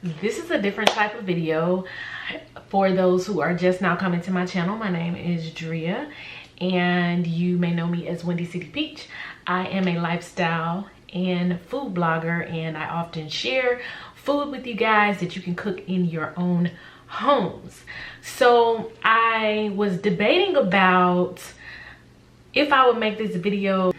This is a different type of video for those who are just now coming to my channel. My name is Drea and you may know me as Windy City Peach. I am a lifestyle and food blogger, and I often share food with you guys that you can cook in your own homes. So I was debating about if I would make this video,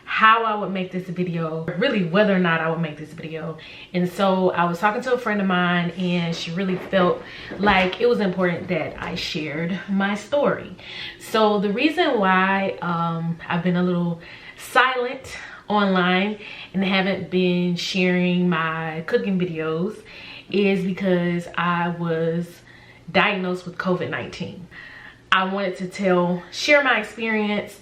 how I would make this video, really whether or not I would make this video. And so I was talking to a friend of mine and she really felt like it was important that I shared my story. So the reason why I've been a little silent online and haven't been sharing my cooking videos is because I was diagnosed with COVID-19. I wanted to share my experience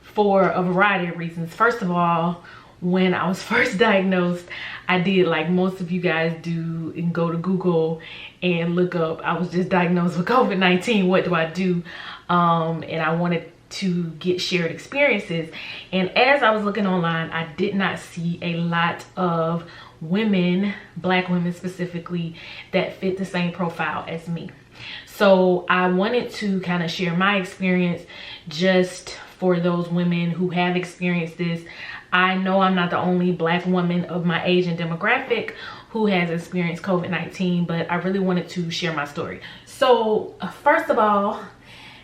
for a variety of reasons. First of all, when I was first diagnosed, I did like most of you guys do and go to Google and look up, I was just diagnosed with COVID-19, what do I do? And I wanted to get shared experiences. And as I was looking online, I did not see a lot of women, Black women specifically, that fit the same profile as me. So I wanted to kind of share my experience just for those women who have experienced this. I know I'm not the only Black woman of my age and demographic who has experienced COVID-19, but I really wanted to share my story. So first of all,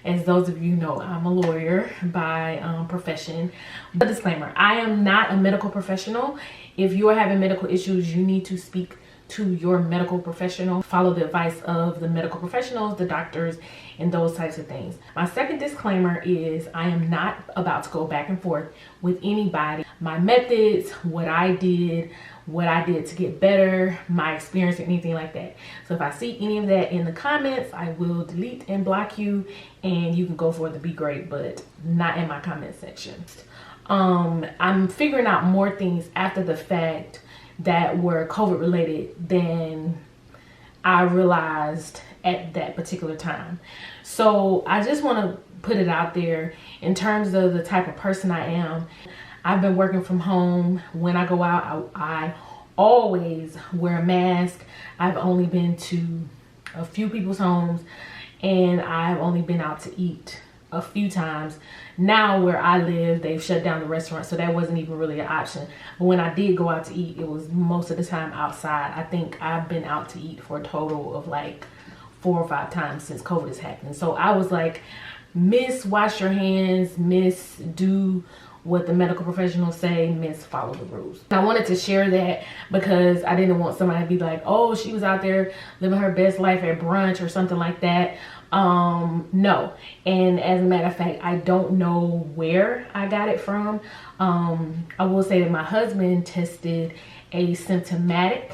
as those of you know, I'm a lawyer by profession. But disclaimer, I am not a medical professional. If you are having medical issues, you need to speak to your medical professional. Follow the advice of the medical professionals, the doctors, and those types of things. My second disclaimer is I am not about to go back and forth with anybody. My methods, what I did to get better, my experience, or anything like that. So if I see any of that in the comments, I will delete and block you, and you can go for it to be great, but not in my comment section. I'm figuring out more things after the fact that were COVID related than I realized at that particular time. So I just want to put it out there in terms of the type of person I am. I've been working from home. When I go out, I always wear a mask. I've only been to a few people's homes, and I've only been out to eat a few times. Now where I live, they've shut down the restaurant, so that wasn't even really an option. But when I did go out to eat, it was most of the time outside. I think I've been out to eat for a total of like 4 or 5 times since COVID has happened. So I was like, miss wash your hands, miss do what the medical professionals say, miss follow the rules. I wanted to share that because I didn't want somebody to be like, oh, she was out there living her best life at brunch or something like that. No. And as a matter of fact, I don't know where I got it from. I will say that my husband tested asymptomatic,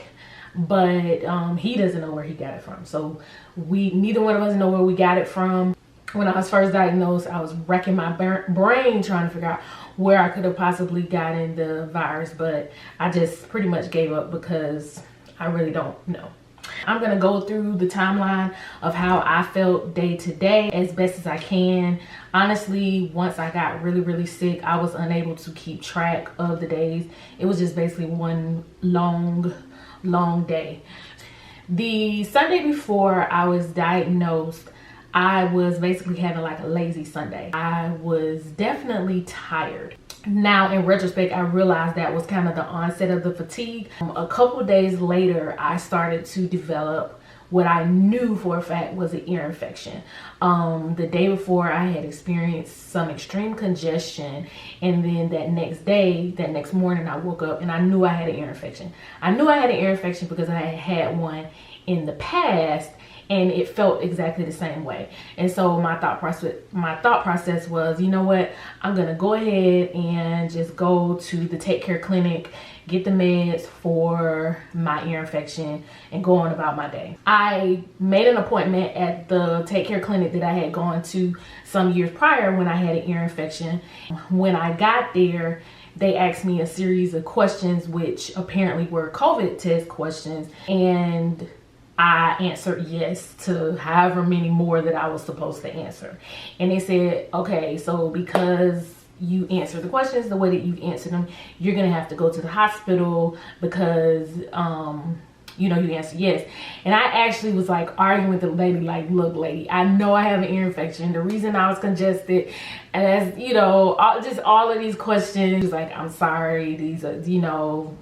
but he doesn't know where he got it from. So neither one of us know where we got it from. When I was first diagnosed, I was racking my brain trying to figure out where I could have possibly gotten the virus, but I just pretty much gave up because I really don't know. I'm gonna go through the timeline of how I felt day to day as best as I can. Honestly, once I got really sick, I was unable to keep track of the days. It was just basically one long day. The Sunday before I was diagnosed, I was basically having like a lazy Sunday. I was definitely tired. Now in retrospect, I realized that was kind of the onset of the fatigue. A couple days later, I started to develop what I knew for a fact was an ear infection. The day before, I had experienced some extreme congestion, and then that next morning, I woke up and I knew I had an ear infection. I knew I had an ear infection because I had one in the past, and it felt exactly the same way. And so my thought process was, you know what, I'm gonna go ahead and just go to the Take Care clinic, get the meds for my ear infection, and go on about my day. I made an appointment at the Take Care clinic that I had gone to some years prior when I had an ear infection. When I got there, they asked me a series of questions, which apparently were COVID test questions, and I answered yes to however many more that I was supposed to answer. And they said, okay, so because you answer the questions the way that you answer them, you're gonna have to go to the hospital because you know, you answer yes. And I actually was like arguing with the lady, like, look, lady, I know I have an ear infection. The reason I was congested, and as you know, just all of these questions, was like, I'm sorry, these are, you know,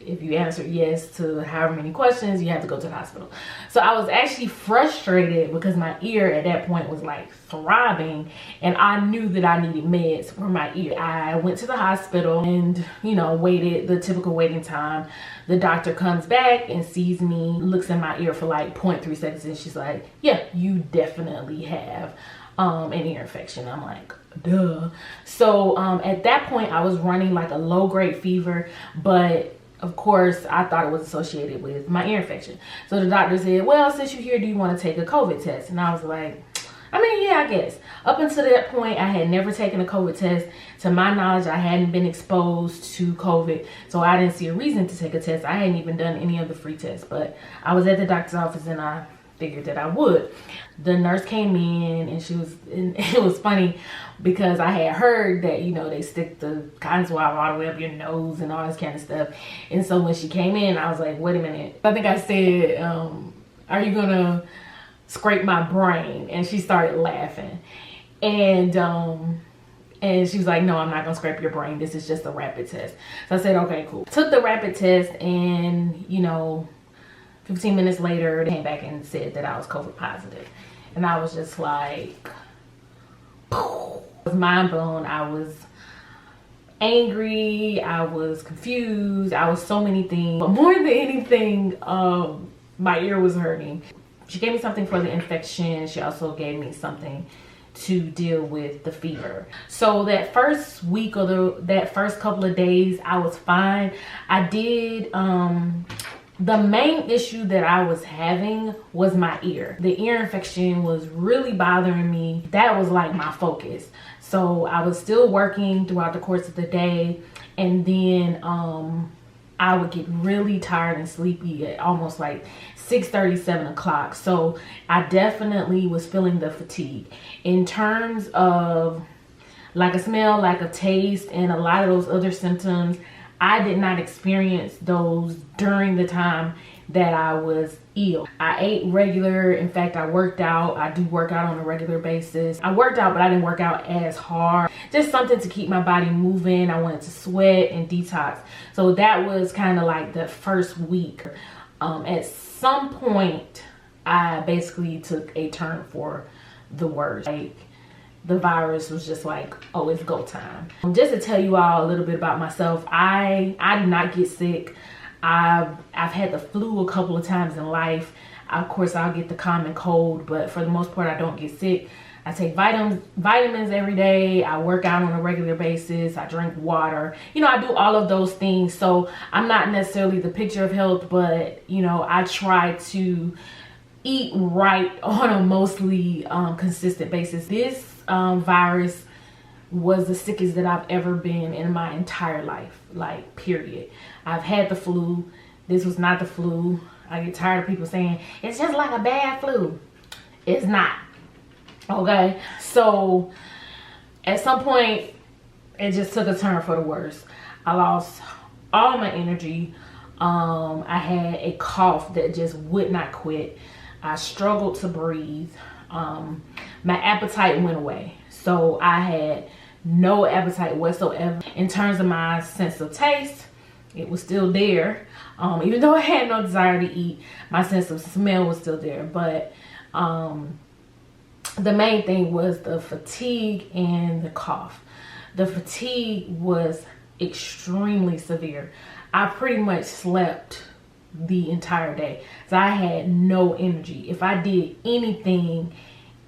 if you answer yes to however many questions, you have to go to the hospital. So I was actually frustrated because my ear at that point was like throbbing, and I knew that I needed meds for my ear. I went to the hospital and, you know, waited the typical waiting time. The doctor comes back and sees me, looks in my ear for like 0.3 seconds, and she's like, yeah, you definitely have an ear infection. I'm like, duh. So at that point I was running like a low-grade fever, but of course I thought it was associated with my ear infection. So the doctor said, well, since you're here, do you want to take a COVID test? And I was like, I mean, yeah, I guess. Up until that point, I had never taken a COVID test. To my knowledge, I hadn't been exposed to COVID, so I didn't see a reason to take a test. I hadn't even done any of the free tests, but I was at the doctor's office and I figured that I would. The nurse came in and and it was funny because I had heard that, you know, they stick the cotton swab all the way up your nose and all this kind of stuff. And so when she came in, I was like, wait a minute. I think I said, are you gonna scrape my brain? And she started laughing. And she was like, no, I'm not gonna scrape your brain. This is just a rapid test. So I said, okay, cool. Took the rapid test, and, you know, 15 minutes later, they came back and said that I was COVID positive. And I was just like, I was mind blown. I was angry. I was confused. I was so many things. But more than anything, my ear was hurting. She gave me something for the infection. She also gave me something to deal with the fever. So that first week or that first couple of days, I was fine. I did, the main issue that I was having was my ear. The ear infection was really bothering me. That was like my focus. So I was still working throughout the course of the day, and then I would get really tired and sleepy at almost like 6:30, 7 o'clock. So I definitely was feeling the fatigue. In terms of lack of smell, lack of taste, and a lot of those other symptoms, I did not experience those during the time that I was ill. I ate regular. In fact, I worked out. I do work out on a regular basis. I worked out, but I didn't work out as hard. Just something to keep my body moving. I wanted to sweat and detox. So that was kind of like the first week. At some point, I basically took a turn for the worse. Like, the virus was just like, oh, it's go time. Just to tell you all a little bit about myself, I did not get sick. I've had the flu a couple of times in life. Of course, I'll get the common cold, but for the most part, I don't get sick. I take vitamins every day. I work out on a regular basis. I drink water. You know, I do all of those things. So I'm not necessarily the picture of health, but, you know, I try to eat right on a mostly consistent basis. This virus was the sickest that I've ever been in my entire life, like, period. I've had the flu. This was not the flu. I get tired of people saying it's just like a bad flu. It's not. Okay, so at some point it just took a turn for the worse. I lost all my energy. I had a cough that just would not quit. I struggled to breathe. My appetite went away. So I had no appetite whatsoever. In terms of my sense of taste, it was still there. Even though I had no desire to eat, my sense of smell was still there. But the main thing was the fatigue and the cough. The fatigue was extremely severe. I pretty much slept the entire day. So I had no energy. If I did anything,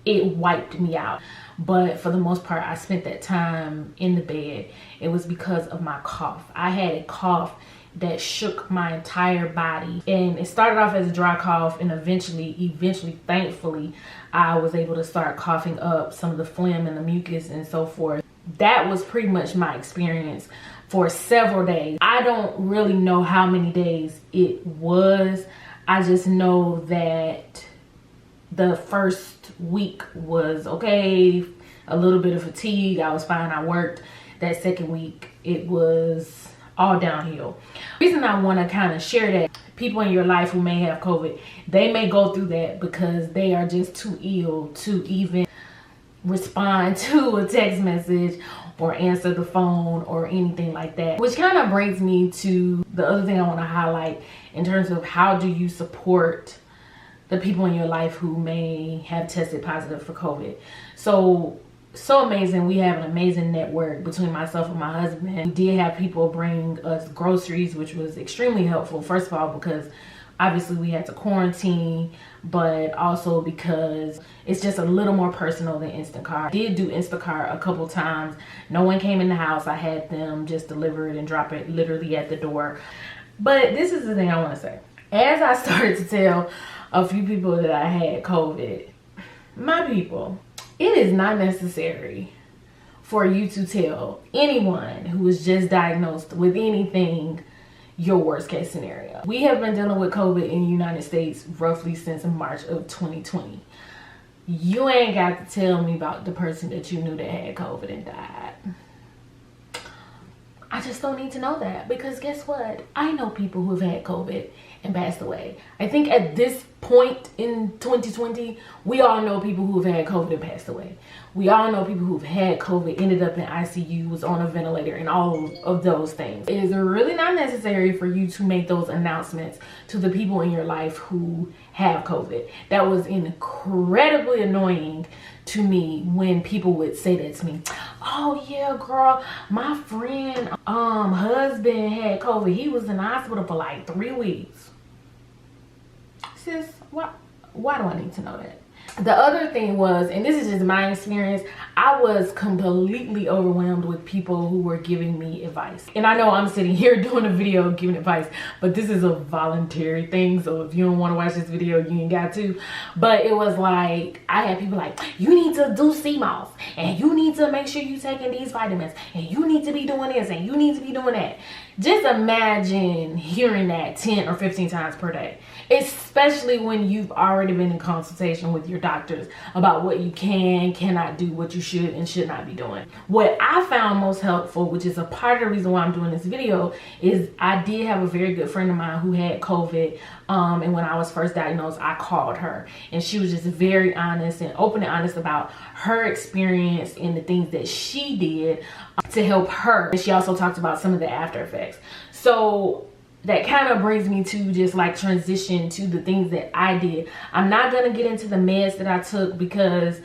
it wiped me out. But for the most part, I spent that time in the bed. It was because of my cough. I had a cough that shook my entire body, and it started off as a dry cough, and eventually thankfully I was able to start coughing up some of the phlegm and the mucus and so forth. That was pretty much my experience for several days. I don't really know how many days it was. I just know that the first week was okay, a little bit of fatigue, I was fine, I worked. That second week, it was all downhill. The reason I want to kind of share that, people in your life who may have COVID, they may go through that because they are just too ill to even respond to a text message or answer the phone or anything like that. Which kind of brings me to the other thing I want to highlight in terms of how do you support the people in your life who may have tested positive for COVID. So amazing. We have an amazing network between myself and my husband. We did have people bring us groceries, which was extremely helpful. First of all, because obviously we had to quarantine, but also because it's just a little more personal than Instacart. I did do Instacart a couple times. No one came in the house. I had them just deliver it and drop it literally at the door. But this is the thing I want to say. As I started to tell a few people that I had COVID, my people, it is not necessary for you to tell anyone who is just diagnosed with anything your worst case scenario. We have been dealing with COVID in the United States roughly since March of 2020. You ain't got to tell me about the person that you knew that had COVID and died. I just don't need to know that, because guess what? I know people who have had COVID and passed away. I think at this point in 2020, we all know people who have had COVID and passed away. We all know people who've had COVID, ended up in ICU, was on a ventilator, and all of those things. It is really not necessary for you to make those announcements to the people in your life who have COVID. That was incredibly annoying to me when people would say that to me. Oh yeah, girl, my friend husband had COVID. He was in the hospital for like 3 weeks. Sis, why do I need to know that? The other thing was, and this is just my experience, I was completely overwhelmed with people who were giving me advice. And I know I'm sitting here doing a video giving advice, but this is a voluntary thing. So if you don't want to watch this video, you ain't got to. But it was like, I had people like, you need to do CMOS, and you need to make sure you're taking these vitamins, and you need to be doing this, and you need to be doing that. Just imagine hearing that 10 or 15 times per day, especially when you've already been in consultation with your doctors about what you cannot do, what you should and should not be doing. What I found most helpful, which is a part of the reason why I'm doing this video, is I did have a very good friend of mine who had COVID. And when I was first diagnosed, I called her, and she was just very honest and open and honest about her experience and the things that she did to help her. And she also talked about some of the after effects. So that kind of brings me to just like transition to the things that I did. I'm not going to get into the meds that I took because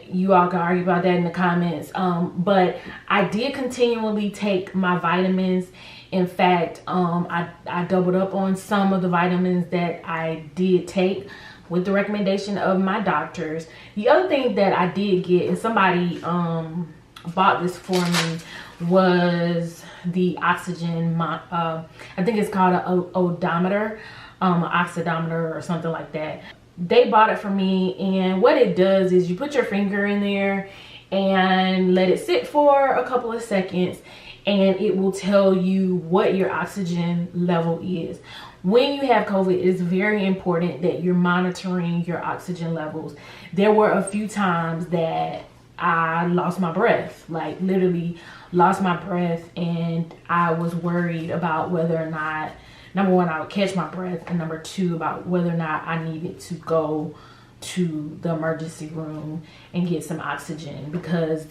you all can argue about that in the comments. But I did continually take my vitamins. In fact, I doubled up on some of the vitamins that I did take with the recommendation of my doctors. The other thing that I did get, and somebody bought this for me, was the oxygen, I think it's called an odometer, oxidometer or something like that. They bought it for me, and what it does is you put your finger in there and let it sit for a couple of seconds, and it will tell you what your oxygen level is. When you have COVID, it is very important that you're monitoring your oxygen levels. There were a few times that I lost my breath, like literally lost my breath, and I was worried about whether or not, number one, I would catch my breath, and number two, about whether or not I needed to go to the emergency room and get some oxygen, because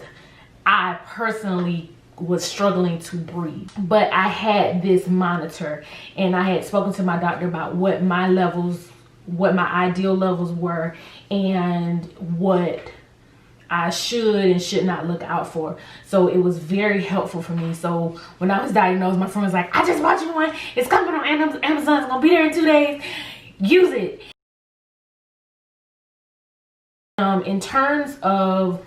I personally was struggling to breathe. But I had this monitor, and I had spoken to my doctor about what my levels, what my ideal levels were, and what I should and should not look out for. So it was very helpful for me. So when I was diagnosed, my friend was like, I just bought you one. It's coming on Amazon. It's gonna be there in 2 days. Use it. In terms of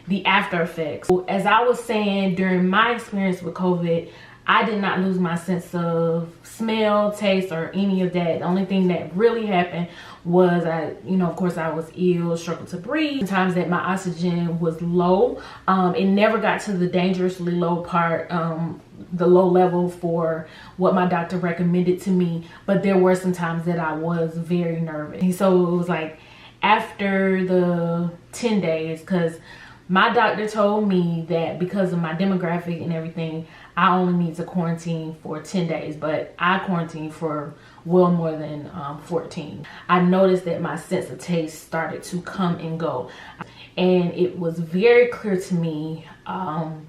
the after effects, as I was saying, during my experience with COVID, I did not lose my sense of smell, taste, or any of that. The only thing that really happened was of course I was ill, struggled to breathe. Times that my oxygen was low. It never got to the dangerously low part, the low level for what my doctor recommended to me. But there were some times that I was very nervous. And so it was like after the 10 days, because my doctor told me that because of my demographic and everything, I only need to quarantine for 10 days, but I quarantined for well more than 14. I noticed that my sense of taste started to come and go. And it was very clear to me on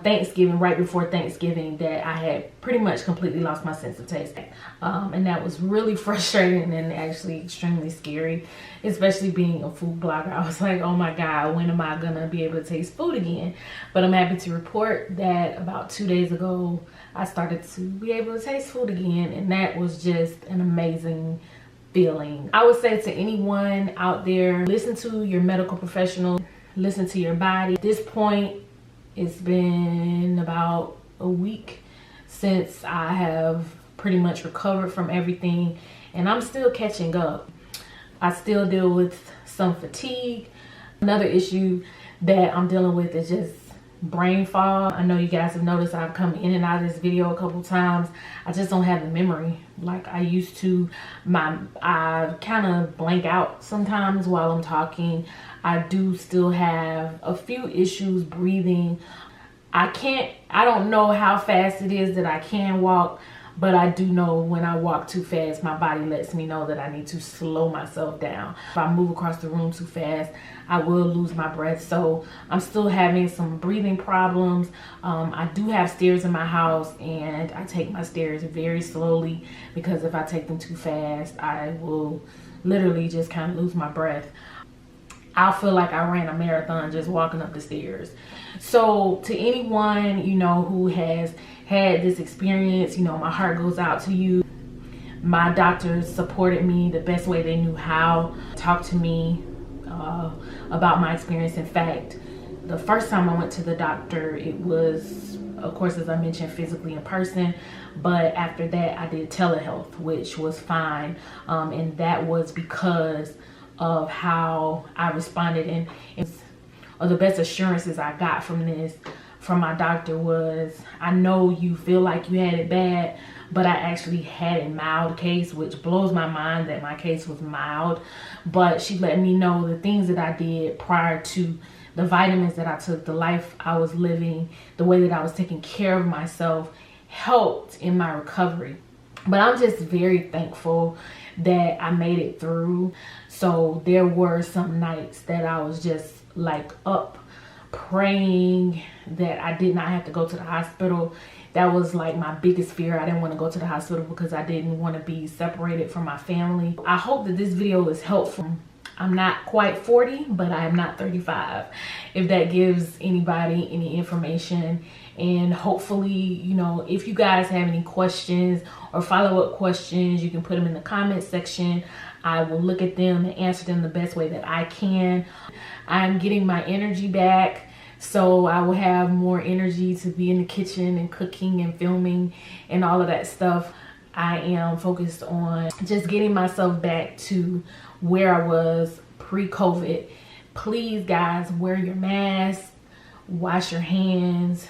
Thanksgiving, right before Thanksgiving, that I had pretty much completely lost my sense of taste. And that was really frustrating and actually extremely scary, especially being a food blogger. I was like, oh my God, when am I gonna be able to taste food again? But I'm happy to report that about 2 days ago, I started to be able to taste food again, and that was just an amazing feeling. I would say to anyone out there, listen to your medical professional, listen to your body. At this point, it's been about a week since I have pretty much recovered from everything, and I'm still catching up. I still deal with some fatigue. Another issue that I'm dealing with is just brain fog. I know you guys have noticed I've come in and out of this video a couple times. I just don't have the memory like I used to. I kind of blank out sometimes while I'm talking. I do still have a few issues breathing. I don't know how fast it is that I can walk, but I do know when I walk too fast, my body lets me know that I need to slow myself down. If I move across the room too fast, I will lose my breath. So I'm still having some breathing problems. I do have stairs in my house, and I take my stairs very slowly because if I take them too fast, I will literally just kind of lose my breath. I'll feel like I ran a marathon just walking up the stairs. So to anyone, you know, who has had this experience, you know, my heart goes out to you. My doctors supported me the best way they knew how, talked to me about my experience. In fact, the first time I went to the doctor, it was, of course, as I mentioned, physically in person, but after that I did telehealth, which was fine, and that was because of how I responded. And the best assurances I got from my doctor was, I know you feel like you had it bad, but I actually had a mild case, which blows my mind that my case was mild. But she let me know the things that I did prior to, the vitamins that I took, the life I was living, the way that I was taking care of myself helped in my recovery. But I'm just very thankful that I made it through. So there were some nights that I was just like up praying that I did not have to go to the hospital. That was like my biggest fear. I didn't want to go to the hospital because I didn't want to be separated from my family. I hope that this video is helpful. I'm not quite 40, but I am not 35. If that gives anybody any information. And hopefully, you know, if you guys have any questions or follow-up questions, you can put them in the comment section. I will look at them and answer them the best way that I can. I'm getting my energy back, so I will have more energy to be in the kitchen and cooking and filming and all of that stuff. I am focused on just getting myself back to where I was pre-COVID. Please, guys, wear your mask, wash your hands,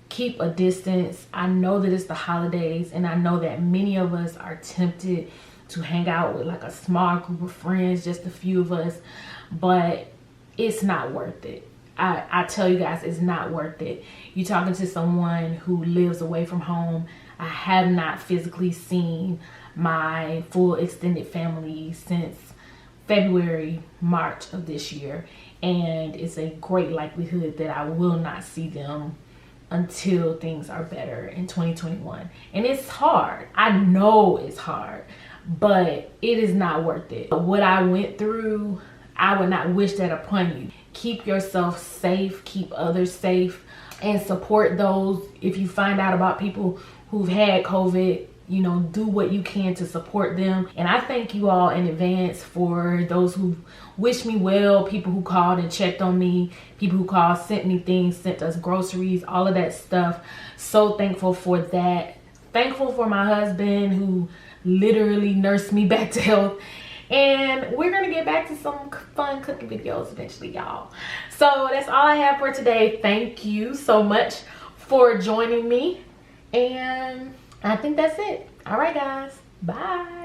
keep a distance. I know that it's the holidays, and I know that many of us are tempted to hang out with like a small group of friends, just a few of us, but it's not worth it. I tell you guys, it's not worth it. You're talking to someone who lives away from home. I have not physically seen my full extended family since February, March of this year, and it's a great likelihood that I will not see them until things are better in 2021. And it's hard. I know it's hard, but it is not worth it. What I went through, I would not wish that upon you. Keep yourself safe, keep others safe, and support those. If you find out about people who've had COVID, you know, do what you can to support them. And I thank you all in advance for those who wish me well, people who called and checked on me, people who called, sent me things, sent us groceries, all of that stuff. So thankful for that. Thankful for my husband who literally nursed me back to health. And we're gonna get back to some fun cooking videos eventually, y'all. So that's all I have for today. Thank you so much for joining me, and I think that's it. All right, guys, bye.